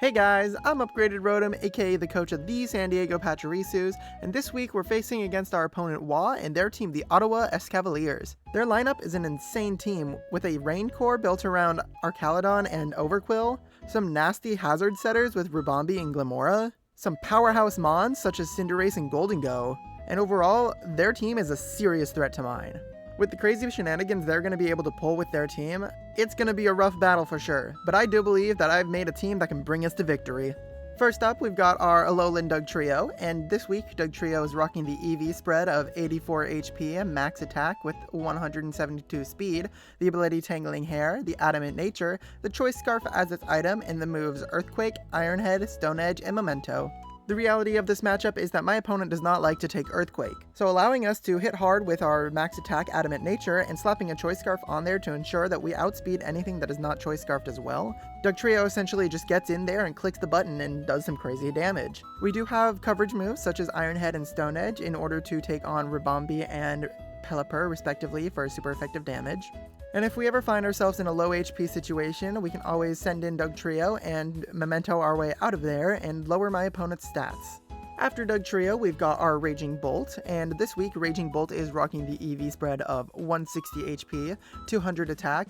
Hey guys, I'm Upgraded Rotom, aka the coach of the San Diego Pachirisus, and this week we're facing against our opponent Yooooo and their team, the Ottowa Escavaliers. Their lineup is an insane team, with a rain core built around Archaludon and Overquill, some nasty hazard setters with Rubombi and Glamora, some powerhouse mons such as Cinderace and Goldengo, and overall, their team is a serious threat to mine. With the crazy shenanigans they're going to be able to pull with their team, it's going to be a rough battle for sure, but I do believe that I've made a team that can bring us to victory. First up, we've got our Alolan Dugtrio, and this week Dugtrio is rocking the EV spread of 84 HP, max attack with 172 speed, the ability Tangling Hair, the Adamant Nature, the Choice Scarf as its item, and the moves Earthquake, Iron Head, Stone Edge, and Memento. The reality of this matchup is that my opponent does not like to take Earthquake, so allowing us to hit hard with our max attack Adamant Nature and slapping a Choice Scarf on there to ensure that we outspeed anything that is not Choice Scarfed as well, Dugtrio essentially just gets in there and clicks the button and does some crazy damage. We do have coverage moves such as Iron Head and Stone Edge in order to take on Rubombi and Pelipper respectively for super effective damage. And if we ever find ourselves in a low HP situation, we can always send in Dugtrio and Memento our way out of there and lower my opponent's stats. After Dugtrio, we've got our Raging Bolt, and this week Raging Bolt is rocking the EV spread of 160 HP, 200 attack,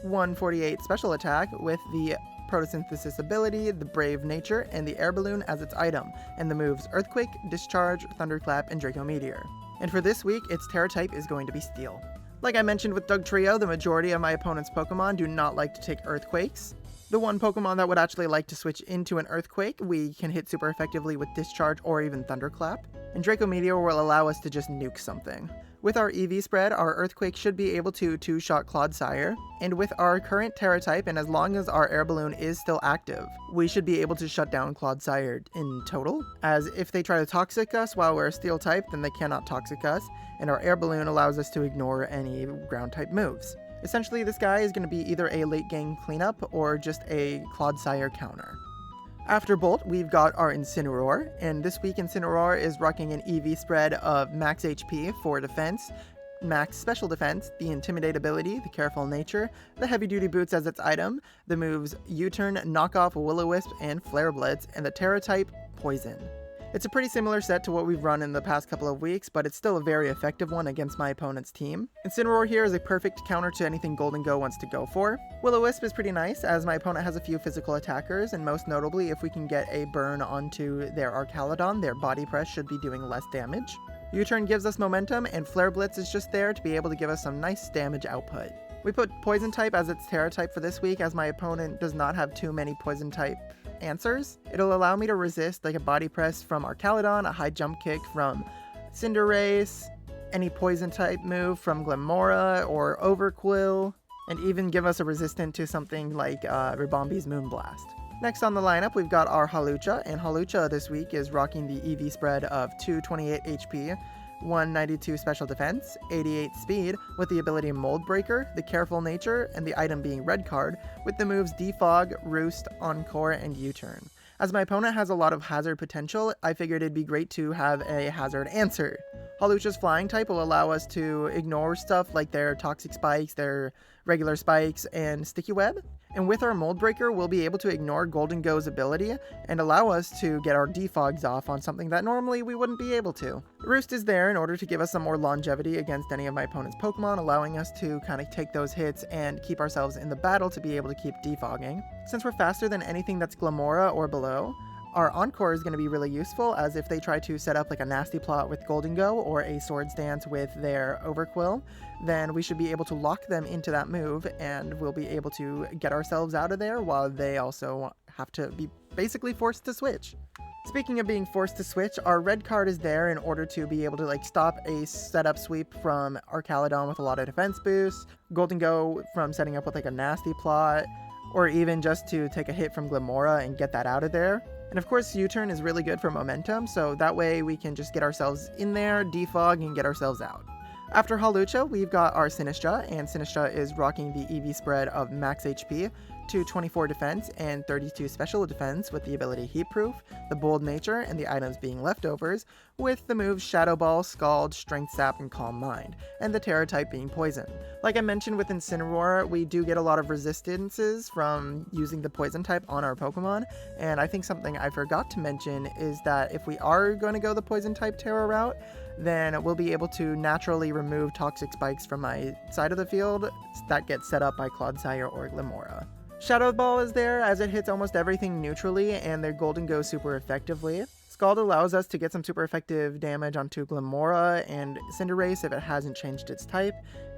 148 special attack with the Photosynthesis ability, the Brave Nature, and the Air Balloon as its item, and the moves Earthquake, Discharge, Thunderclap, and Draco Meteor. And for this week, its Terra type is going to be Steel. Like I mentioned with Dugtrio, the majority of my opponent's Pokemon do not like to take Earthquakes. The one Pokemon that would actually like to switch into an Earthquake, we can hit super effectively with Discharge or even Thunderclap, and Draco Meteor will allow us to just nuke something. With our EV spread, our Earthquake should be able to two-shot Clodsire, and with our current Terra type, and as long as our Air Balloon is still active, we should be able to shut down Clodsire in total, as if they try to Toxic us while we're Steel type, then they cannot Toxic us, and our Air Balloon allows us to ignore any Ground type moves. Essentially, this guy is going to be either a late game cleanup or just a Clodsire counter. After Bolt, we've got our Incineroar, and this week Incineroar is rocking an EV spread of max HP for defense, max special defense, the Intimidate ability, the Careful Nature, the Heavy Duty Boots as its item, the moves U-Turn, Knockoff, Will-O-Wisp, and Flare Blitz, and the Terra type Poison. It's a pretty similar set to what we've run in the past couple of weeks, but it's still a very effective one against my opponent's team. Incineroar here is a perfect counter to anything Goldengo wants to go for. Will-O-Wisp is pretty nice, as my opponent has a few physical attackers, and most notably, if we can get a burn onto their Archaludon, their Body Press should be doing less damage. U-Turn gives us momentum, and Flare Blitz is just there to be able to give us some nice damage output. We put Poison type as its Terra type for this week, as my opponent does not have too many Poison type answers. It'll allow me to resist like a Body Press from Archaludon, a High Jump Kick from Cinderace, any Poison type move from Glamora or Overquill, and even give us a resistant to something like Ribombi's Moonblast. Next on the lineup, we've got our Hawlucha, and Hawlucha this week is rocking the EV spread of 228 HP, 192 special defense, 88 speed, with the ability Mold Breaker, the Careful Nature, and the item being Red Card, with the moves Defog, Roost, Encore, and U-Turn. As my opponent has a lot of hazard potential, I figured it'd be great to have a hazard answer. Hawlucha's Flying type will allow us to ignore stuff like their Toxic Spikes, their regular Spikes, and Sticky Web. And with our Mold Breaker, we'll be able to ignore Goldengo's ability and allow us to get our defogs off on something that normally we wouldn't be able to. Roost is there in order to give us some more longevity against any of my opponent's Pokemon, allowing us to kind of take those hits and keep ourselves in the battle to be able to keep defogging. Since we're faster than anything that's Glamora or below, our Encore is going to be really useful, as if they try to set up like a Nasty Plot with Goldengo or a Swords Dance with their Overquill, then we should be able to lock them into that move, and we'll be able to get ourselves out of there while they also have to be basically forced to switch. Speaking of being forced to switch, our Red Card is there in order to be able to like stop a setup sweep from Archaludon with a lot of defense boosts, Goldengo from setting up with like a Nasty Plot, or even just to take a hit from Glamora and get that out of there. And of course, U-Turn is really good for momentum, so that way we can just get ourselves in there, defog, and get ourselves out. After Hawlucha, we've got our Sinistcha, and Sinistcha is rocking the EV spread of max HP, to 24 defense and 32 special defense with the ability Heat Proof, the Bold Nature, and the items being leftovers, with the moves Shadow Ball, Scald, Strength Sap, and Calm Mind, and the Terra type being Poison. Like I mentioned with Incineroar, we do get a lot of resistances from using the Poison type on our Pokemon, and I think something I forgot to mention is that if we are going to go the Poison type Terra route, then we'll be able to naturally remove Toxic Spikes from my side of the field that get set up by Clodsire or Glimmora. Shadow Ball is there as it hits almost everything neutrally and their Golden goes super effectively. Scald allows us to get some super effective damage onto Glimmora and Cinderace if it hasn't changed its type,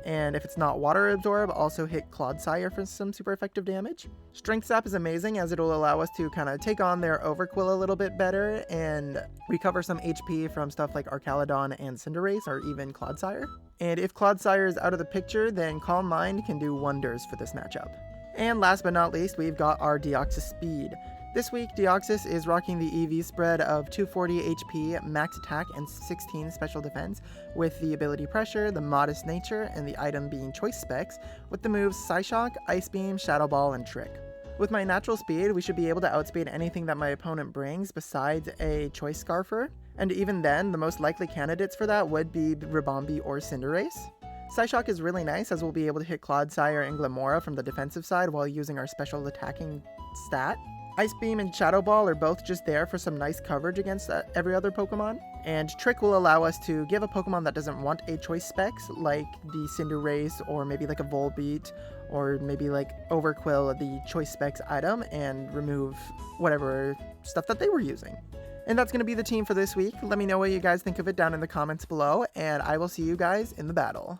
and if it's not Water Absorb, also hit Clodsire for some super effective damage. Strength Sap is amazing as it'll allow us to kind of take on their Overquill a little bit better and recover some HP from stuff like Archaludon and Cinderace or even Clodsire. And if Clodsire is out of the picture, then Calm Mind can do wonders for this matchup. And last but not least, we've got our Deoxys Speed. This week, Deoxys is rocking the EV spread of 240 HP, max attack, and 16 special defense, with the ability Pressure, the Modest Nature, and the item being Choice Specs, with the moves Psyshock, Ice Beam, Shadow Ball, and Trick. With my natural speed, we should be able to outspeed anything that my opponent brings besides a Choice Scarfer, and even then, the most likely candidates for that would be Ribombee or Cinderace. Psyshock is really nice as we'll be able to hit Clodsire and Glimmora from the defensive side while using our special attacking stat. Ice Beam and Shadow Ball are both just there for some nice coverage against every other Pokemon, and Trick will allow us to give a Pokemon that doesn't want a choice specs, like the Cinderace or maybe like a Volbeat, or maybe like Overquill the choice specs item, and remove whatever stuff that they were using. And that's going to be the team for this week. Let me know what you guys think of it down in the comments below, and I will see you guys in the battle.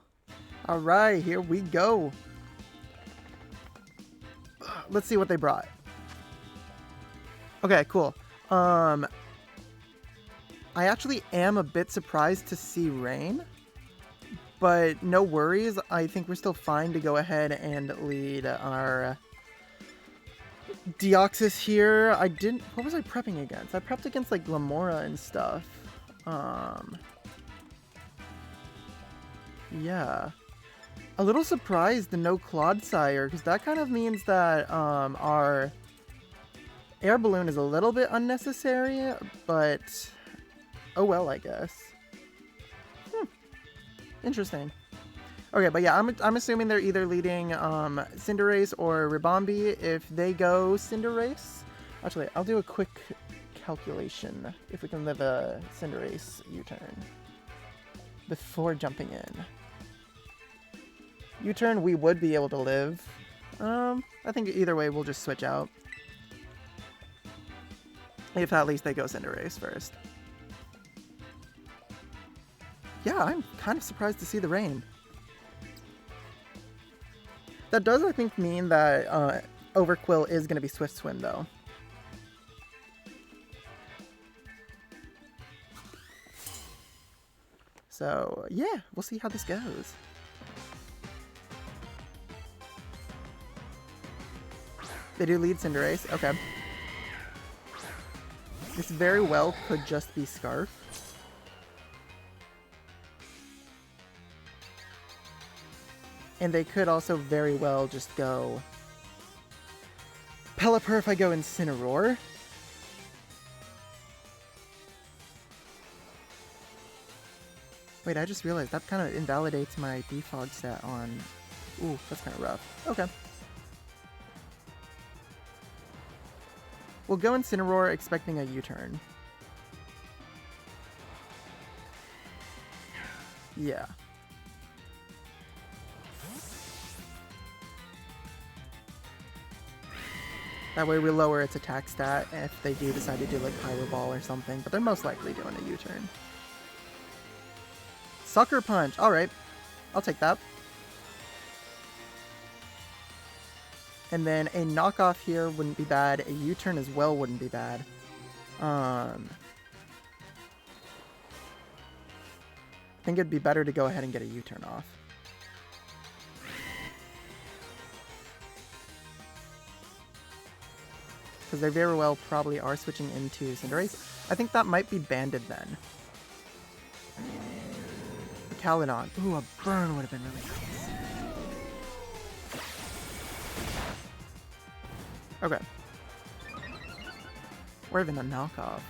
Alright, here we go. Let's see what they brought. Okay, cool. I actually am a bit surprised to see rain, but no worries. I think we're still fine to go ahead and lead our Deoxys here. What was I prepping against? I prepped against like Glimmora and stuff. Yeah. A little surprised to no Clodsire, because that kind of means that our Air Balloon is a little bit unnecessary, but oh well, I guess. Interesting. Okay, but yeah, I'm assuming they're either leading Cinderace or Ribombee. If they go Cinderace, actually, I'll do a quick calculation if we can live a Cinderace U-turn before jumping in. U-turn, we would be able to live. I think either way, we'll just switch out. If at least they go Cinderace first. Yeah, I'm kind of surprised to see the rain. That does, I think, mean that Overquill is going to be Swift Swim, though. So, yeah, we'll see how this goes. They do lead Cinderace. Okay. This very well could just be Scarf. And they could also very well just go Pelipper if I go Incineroar. Wait, I just realized that kind of invalidates my defog stat on... Ooh, that's kind of rough. Okay. We'll go Incineroar expecting a U-turn. Yeah. That way we lower its attack stat if they do decide to do like Pyro Ball or something, but they're most likely doing a U-turn. Sucker Punch! Alright, I'll take that. And then a knockoff here wouldn't be bad. A U-turn as well wouldn't be bad. I think it'd be better to go ahead and get a U-turn off. Because they very well probably are switching into Cinderace. I think that might be banded then. Archaludon. Ooh, a burn would have been really nice. Okay. Or even a knockoff.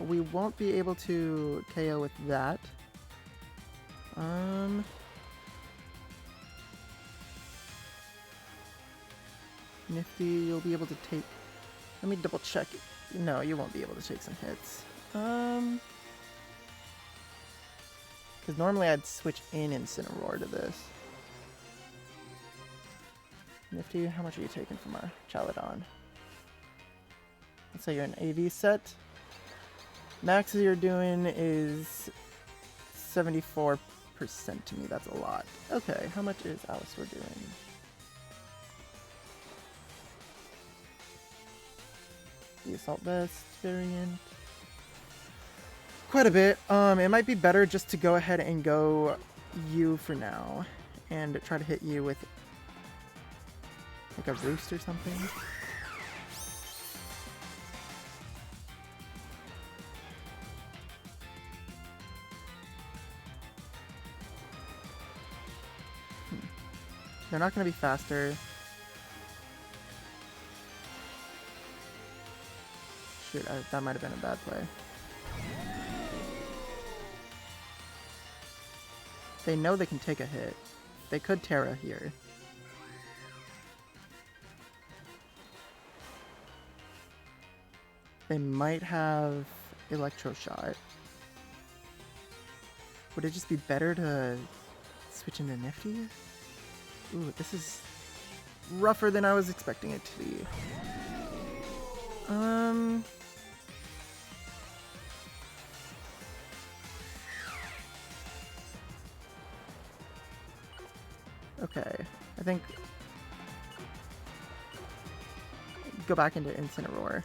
We won't be able to KO with that. Nifty, you'll be able to take... Let me double check. No, you won't be able to take some hits. Because normally I'd switch in Incineroar to this. Nifty, how much are you taking from our Chaladon? Let's say you're an AV set. Max you're doing is 74% to me. That's a lot. Okay, how much is Alistar doing? The Assault Vest variant. Quite a bit. It might be better just to go ahead and go you for now. And try to hit you with like a Roost or something. They're not going to be faster. Shoot, that might have been a bad play. They know they can take a hit. They could Terra here. They might have Electro Shot. Would it just be better to switch into Nifty? Ooh, this is rougher than I was expecting it to be. Okay, I think go back into Incineroar.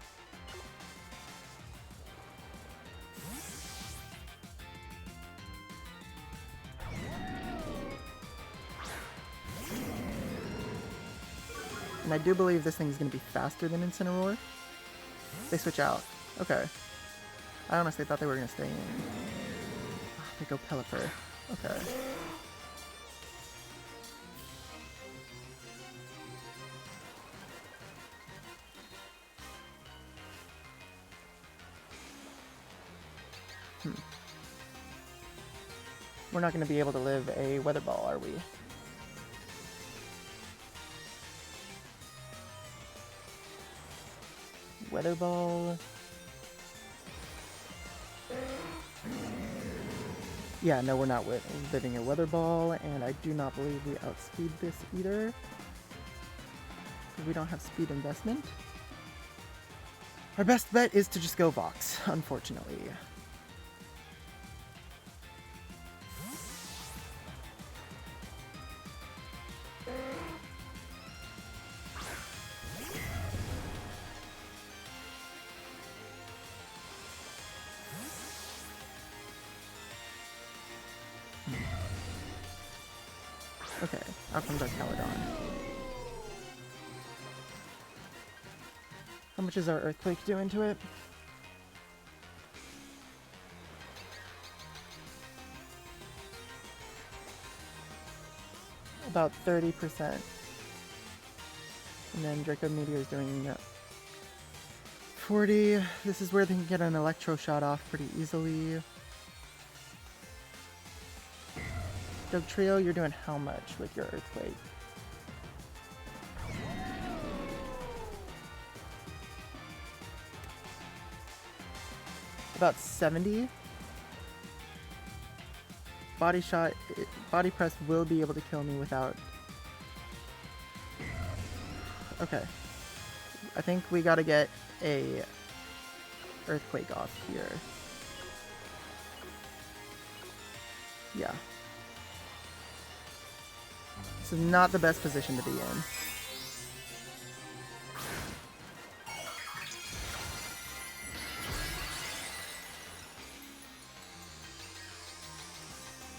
And I do believe this thing's going to be faster than Incineroar. They switch out. Okay. I honestly thought they were going to stay in. Oh, they go Pelipper. Okay. We're not going to be able to live a Weather Ball, are we? Weather Ball. Yeah, no, we're not living a Weather Ball, and I do not believe we outspeed this either. Because we don't have speed investment. Our best bet is to just go Vox, unfortunately. Okay, out comes our Caledon. How much is our Earthquake doing to it? About 30%. And then Draco Meteor is doing 40. This is where they can get an Electro Shot off pretty easily. Doug Trio, you're doing how much with your Earthquake? About 70. Body Shot, Body Press will be able to kill me without... Okay. I think we gotta get a Earthquake off here. Yeah. This is not the best position to be in.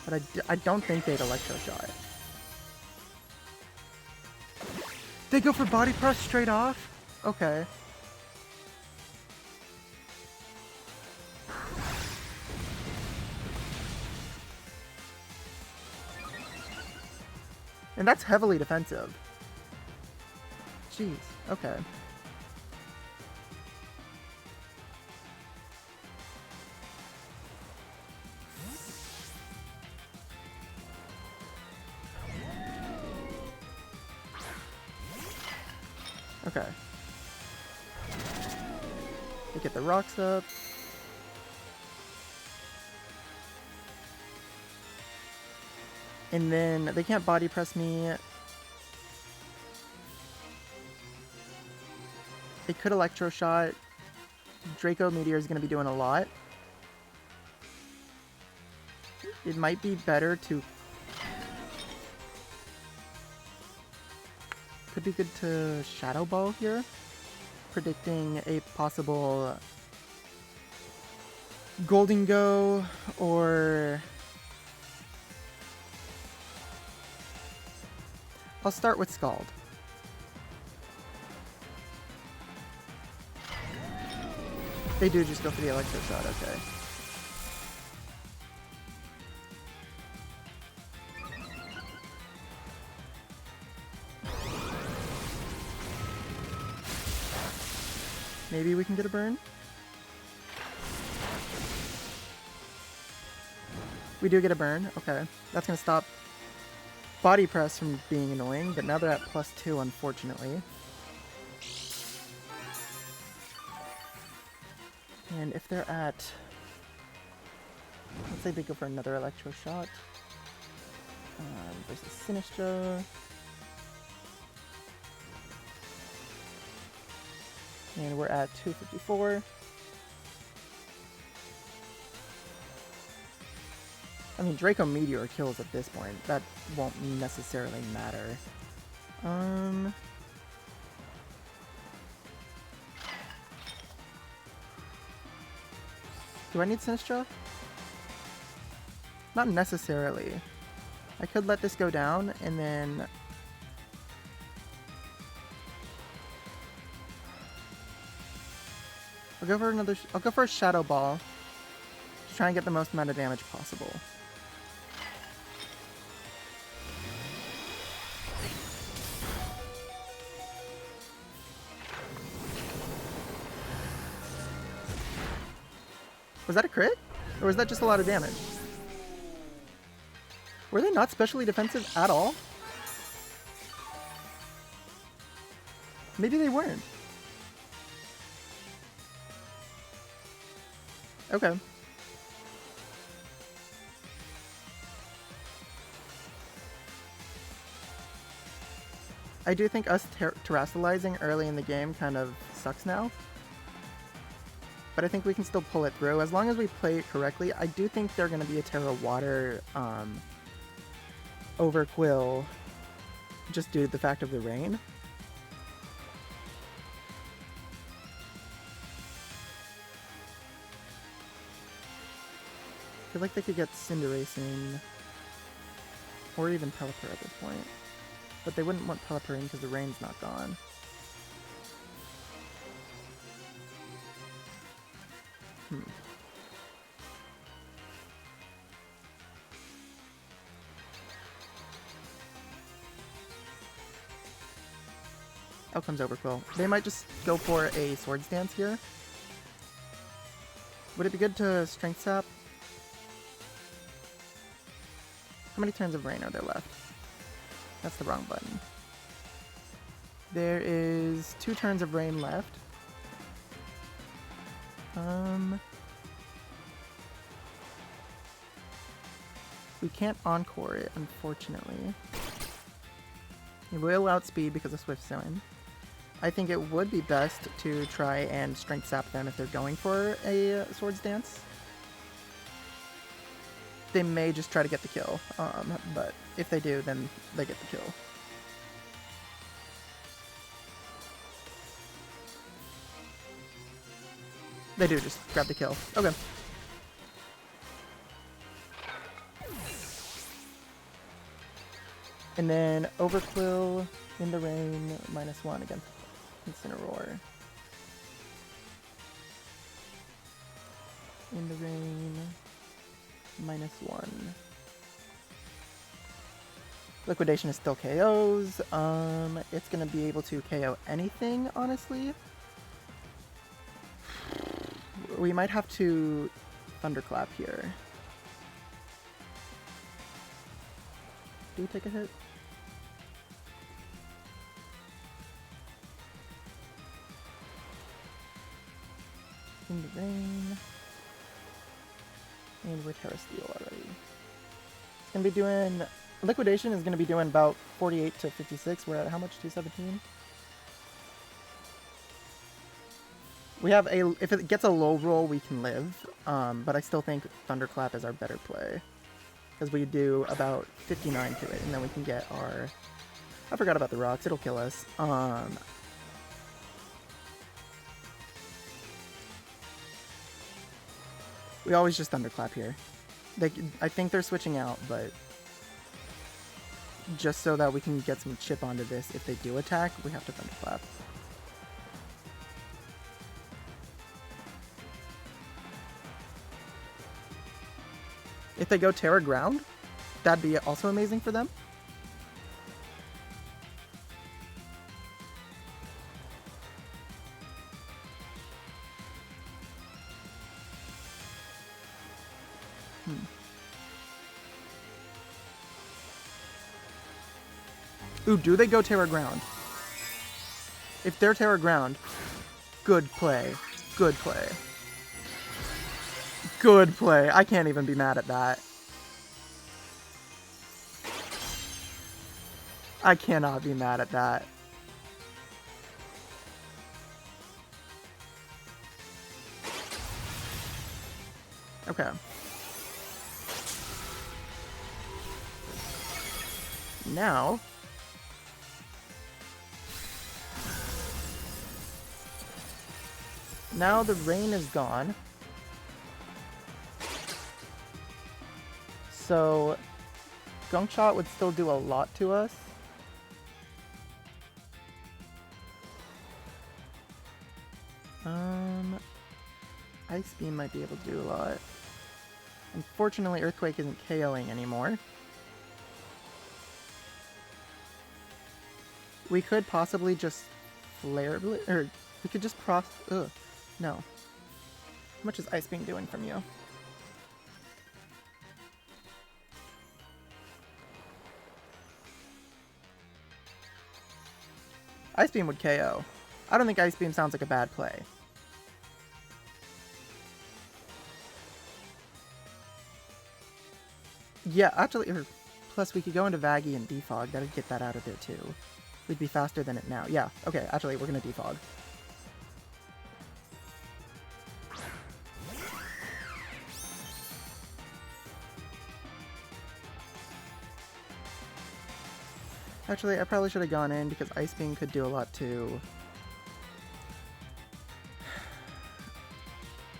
But I don't think they'd Electro Shot. They go for Body Press straight off? Okay. And that's heavily defensive. Jeez, okay. Okay. They get the rocks up. And then they can't body press me. They could Electro Shot. Draco Meteor is going to be doing a lot. It might be better to... Could be good to Shadow Ball here. Predicting a possible Golden Go or... I'll start with Scald. They do just go for the Electro Shot, okay. Maybe we can get a burn? We do get a burn, okay. That's gonna stop Body Press from being annoying, but now they're at +2, unfortunately. And if they're at... Let's say they go for another Electro Shot. Versus Sinistra. And we're at 254. I mean, Draco Meteor kills at this point. That won't necessarily matter. Do I need Sinistra? Not necessarily. I could let this go down and then... I'll go for a Shadow Ball to try and get the most amount of damage possible. Was that a crit? Or was that just a lot of damage? Were they not specially defensive at all? Maybe they weren't. Okay. I do think us terrestrializing early in the game kind of sucks now. But I think we can still pull it through. As long as we play it correctly, I do think they're going to be a Terra Water over Quill just due to the fact of the rain. I feel like they could get Cinderace or even Pelipper at this point. But they wouldn't want Pelipper in because the rain's not gone. Out comes Overquill. They might just go for a Swords Dance here. Would it be good to Strength Sap? How many turns of rain are there left? That's the wrong button. There is 2 turns of rain left. We can't Encore it, unfortunately. It will outspeed because of Swift Swim. I think it would be best to try and Strength Sap them if they're going for a Swords Dance. They may just try to get the kill, but if they do, then they get the kill. They do just grab the kill. Okay. And then Overquill in the rain, -1 against Incineroar. In the rain, -1. Liquidation is still KOs. It's gonna be able to KO anything, honestly. We might have to Thunderclap here. Do we take a hit? In the rain. And we're Terra Steel already. It's gonna be doing... Liquidation is gonna be doing about 48 to 56. We're at how much? 217? We have a... If it gets a low roll, we can live. But I still think Thunderclap is our better play. Because we do about 59 to it, and then we can get our... I forgot about the rocks. It'll kill us. We always just Thunderclap here. I think they're switching out, but just so that we can get some chip onto this, if they do attack, we have to Thunderclap. If they go Terra Ground, that'd be also amazing for them. Ooh, do they go Terra Ground? If they're Terra Ground, good play. Good play. Good play. I can't even be mad at that. I cannot be mad at that. Okay. Now... Now the rain is gone. So, Gunk Shot would still do a lot to us. Ice Beam might be able to do a lot. Unfortunately, Earthquake isn't KOing anymore. We could possibly just Flare Blitz, or we could just ugh, no. How much is Ice Beam doing from you? Ice Beam would KO. I don't think Ice Beam sounds like a bad play. Yeah, actually, plus we could go into Vaggy and Defog. That'd get that out of there too. We'd be faster than it now. Yeah, okay, actually, we're gonna Defog. Actually, I probably should have gone in because Ice Beam could do a lot too.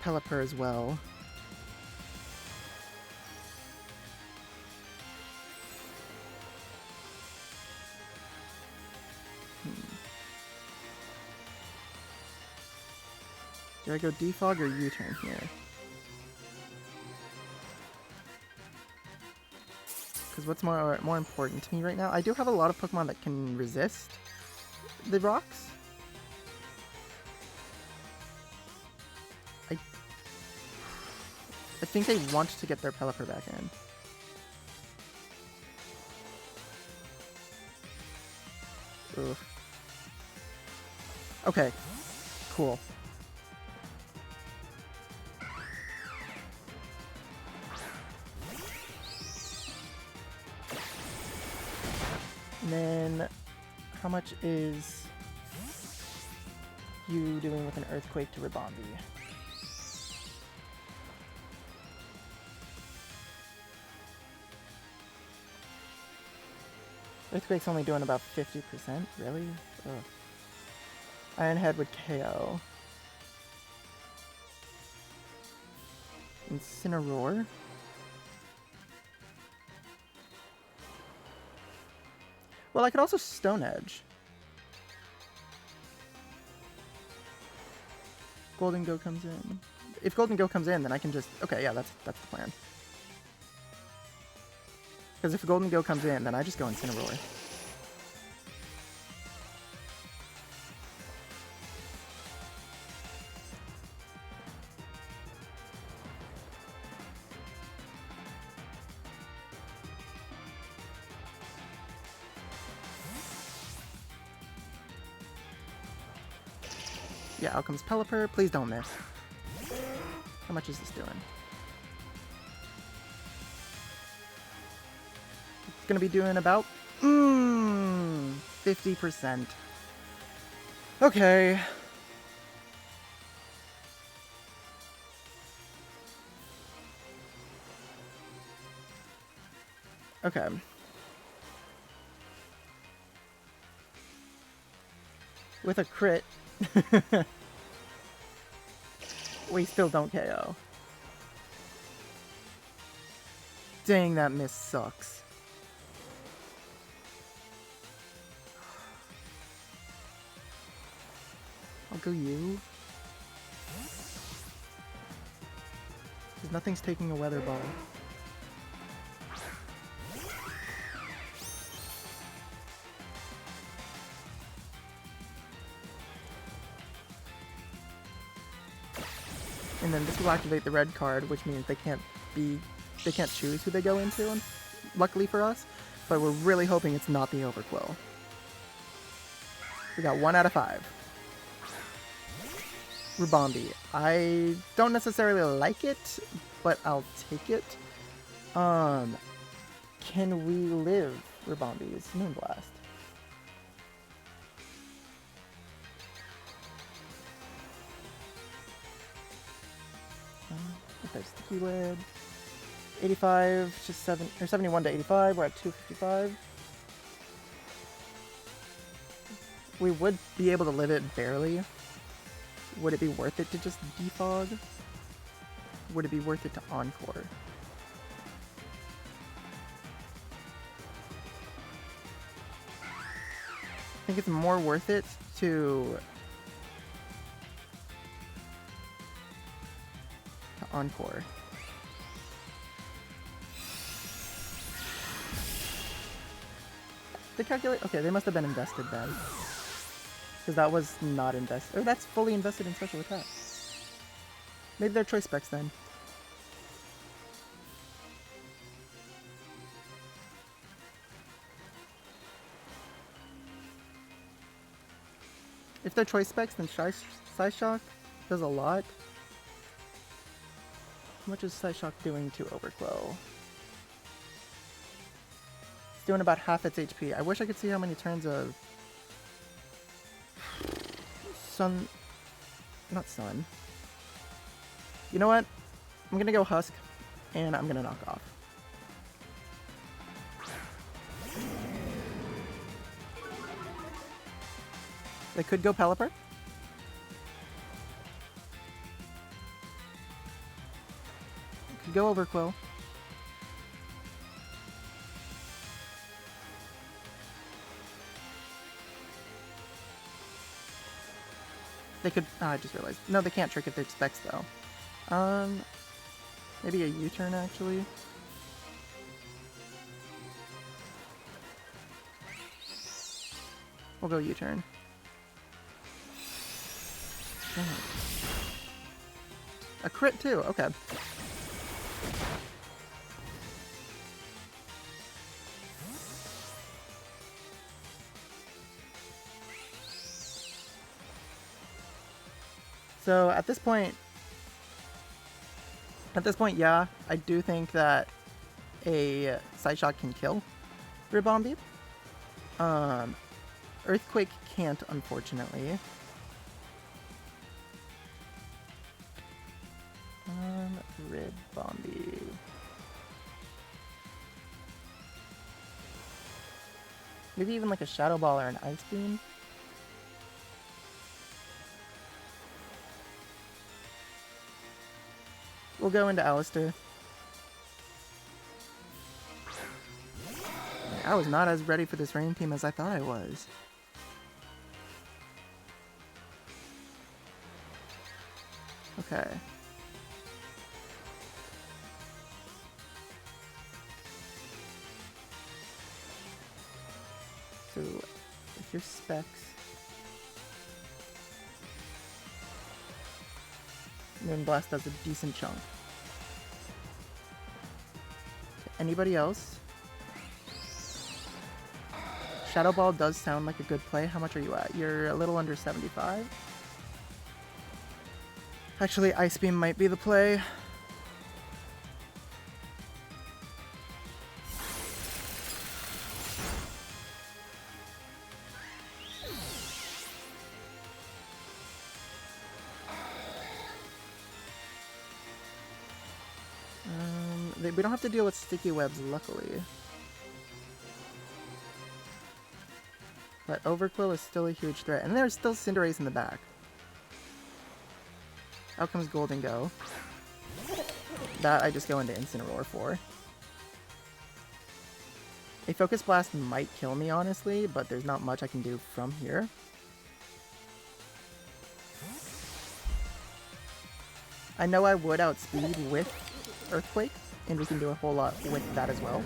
Pelipper as well. Do I go Defog or U-turn here? Because what's more important to me right now? I do have a lot of Pokemon that can resist the rocks. I think they want to get their Pelipper back in. Ugh. Okay, cool. And then, how much is you doing with an Earthquake to Ribombee? Earthquake's only doing about 50%? Really? Ugh. Iron Head would KO. Incineroar? Well, I could also Stone Edge. Golden Go comes in. If Golden Go comes in, then I can just... Okay, yeah, that's the plan. Because if Golden Go comes in, then I just go Incineroar. Yeah, out comes Pelipper. Please don't miss. How much is this doing? It's gonna be doing about 50%. Okay. Okay. With a crit, we still don't KO. Dang, that miss sucks. I'll go you. Because nothing's taking a weather ball. And then this will activate the red card, which means they can't choose who they go into, luckily for us. But we're really hoping it's not the Overquill. We got 1 out of 5. Rubombi. I don't necessarily like it, but I'll take it. Can we live Rubombi's Moonblast? Okay, Sticky Web. 85 to 7 or 71 to 85. We're at 255. We would be able to live it barely. Would it be worth it to just defog? Would it be worth it to encore? I think it's more worth it to encore. They calculate. Okay, they must have been invested then. Because that was not invested. Oh, that's fully invested in special attack. Maybe they're choice specs then. If they're choice specs, then Psyshock does a lot. How much is Psyshock doing to Overquill? It's doing about half its HP. I wish I could see how many turns of Sun... Not Sun. You know what? I'm gonna go Husk, and I'm gonna knock off. They could go Pelipper. Could go Overquill. They could... Oh, I just realized. No, they can't trick if they're specs, though. Maybe a U-turn, actually. We'll go U-turn. A crit, too. Okay. So at this point, yeah, I do think that a Psyshock can kill Ribombi. Earthquake can't, unfortunately. Ribombi. Maybe even like a Shadow Ball or an Ice Beam. We'll go into Alistair. I was not as ready for this rain team as I thought I was. Okay. So with your specs, Moonblast does a decent chunk. Anybody else? Shadow Ball does sound like a good play. How much are you at? You're a little under 75. Actually, Ice Beam might be the play. We don't have to deal with sticky webs, luckily. But Overquill is still a huge threat. And there's still Cinderace in the back. Out comes Golden Go. That I just go into Incineroar for. A Focus Blast might kill me, honestly, but there's not much I can do from here. I know I would outspeed with Earthquake, and we can do a whole lot with that as well.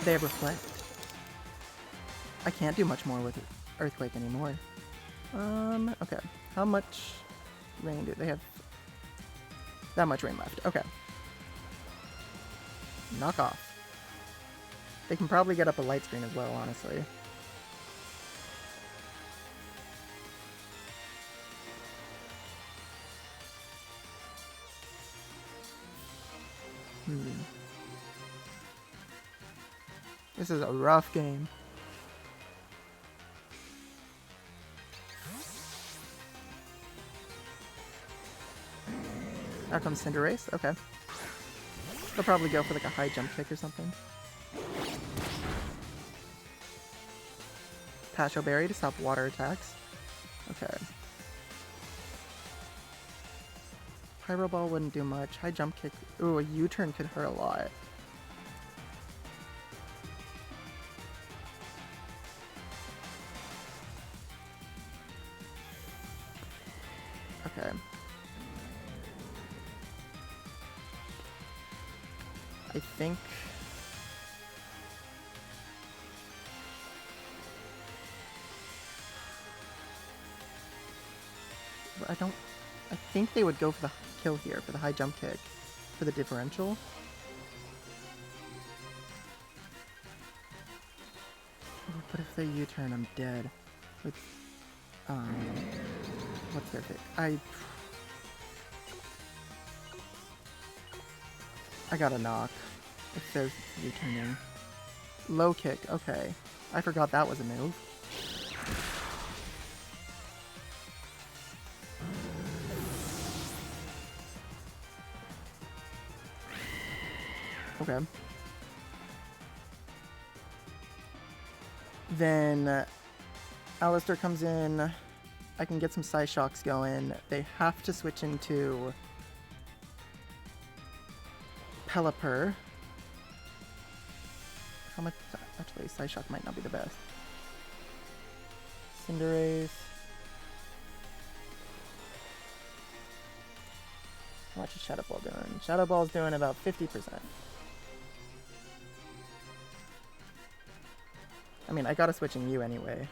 They have Reflect. I can't do much more with Earthquake anymore. Okay. How much rain do they have? That much rain left. Okay. Knock off. They can probably get up a light screen as well, honestly. This is a rough game. Out comes Cinderace. Okay. They'll probably go for like a high jump kick or something. Pasho Berry to stop water attacks. Okay. Pyro Ball wouldn't do much. High jump kick. Ooh, a U-turn could hurt a lot. Okay. I think... I think they would go for the kill here, for the high jump kick, for the differential. But if they U-turn, I'm dead. With, what's their pick? I got a knock. If there's U-turning. Low kick, okay. I forgot that was a move. Okay. Then Alistair comes in. I can get some Psyshocks going. They have to switch into Pelipper. How much? Actually, Psyshock might not be the best. Cinderace. How much is Shadow Ball doing? Shadow Ball's doing about 50%. I mean, I gotta switch in you anyway.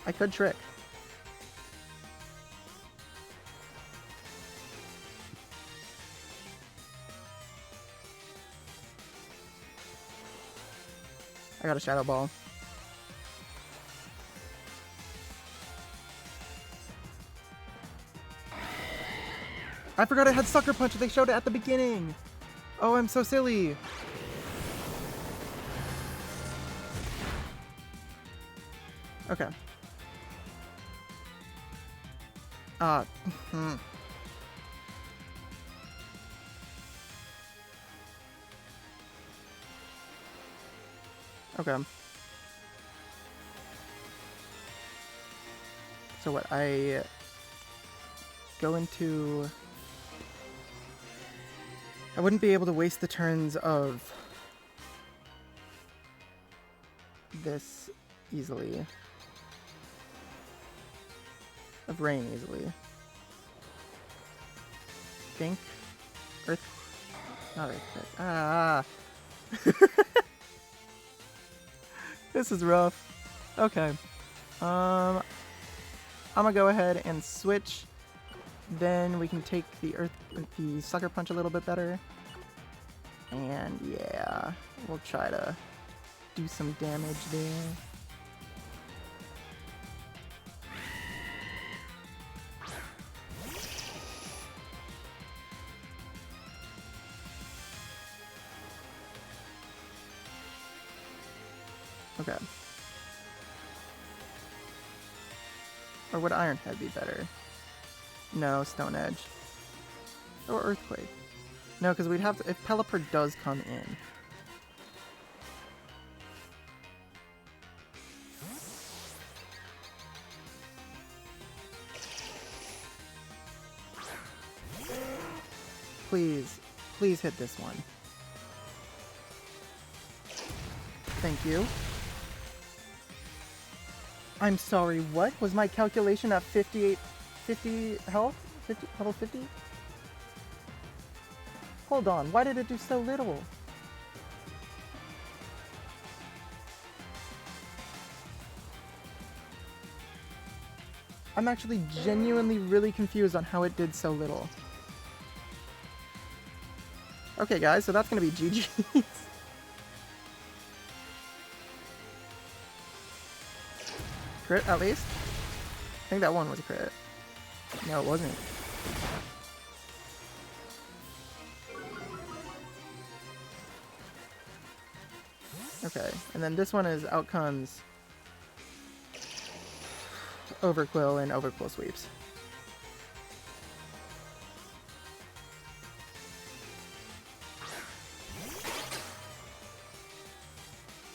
I could trick. I got a Shadow Ball. I forgot I had Sucker Punch. They showed it at the beginning. Oh, I'm so silly. Okay. Okay. So what, I go into... I wouldn't be able to waste the turns of this easily. Of rain easily. think Earth... Not Earthquake. Ah! This is rough. Okay. I'm gonna go ahead and switch. Then we can take the Sucker Punch a little bit better. And yeah, we'll try to do some damage there. Okay. Or would Iron Head be better? No, Stone Edge. Or Earthquake. No, because we'd have to... If Pelipper does come in... Please. Please hit this one. Thank you. I'm sorry, what? Was my calculation at 50 health? 50, level 50? Hold on, why did it do so little? I'm actually genuinely really confused on how it did so little. Okay guys, so that's gonna be GG's. Crit, at least? I think that one was a crit. No, it wasn't. Okay, and then this one is out comes Overquill and Overquill sweeps.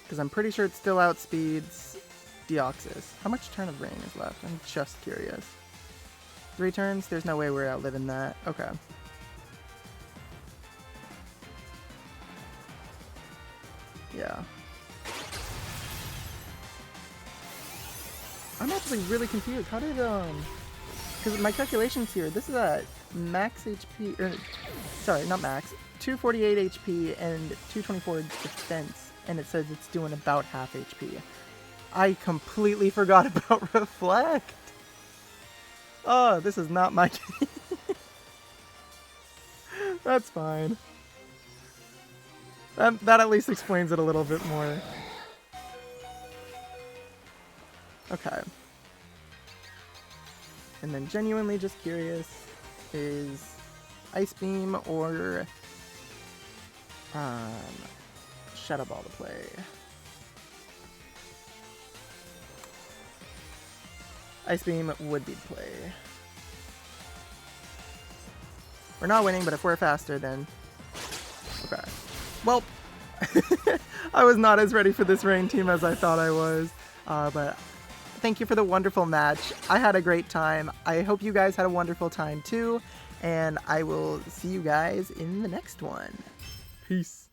Because I'm pretty sure it still outspeeds Deoxys. How much Turn of Rain is left? I'm just curious. 3 turns? There's no way we're outliving that. Okay. Yeah. I'm actually really confused. How did, because my calculations here, this is at max HP, sorry, not max, 248 HP and 224 defense, and it says it's doing about half HP. I completely forgot about Reflect. Oh, this is not my game. That's fine. That at least explains it a little bit more. Okay. And then genuinely just curious, is Ice Beam or Shadow Ball to play? Ice Beam would be the play. We're not winning, but if we're faster, then... Okay. Well, I was not as ready for this rain team as I thought I was. But thank you for the wonderful match. I had a great time. I hope you guys had a wonderful time too. And I will see you guys in the next one. Peace.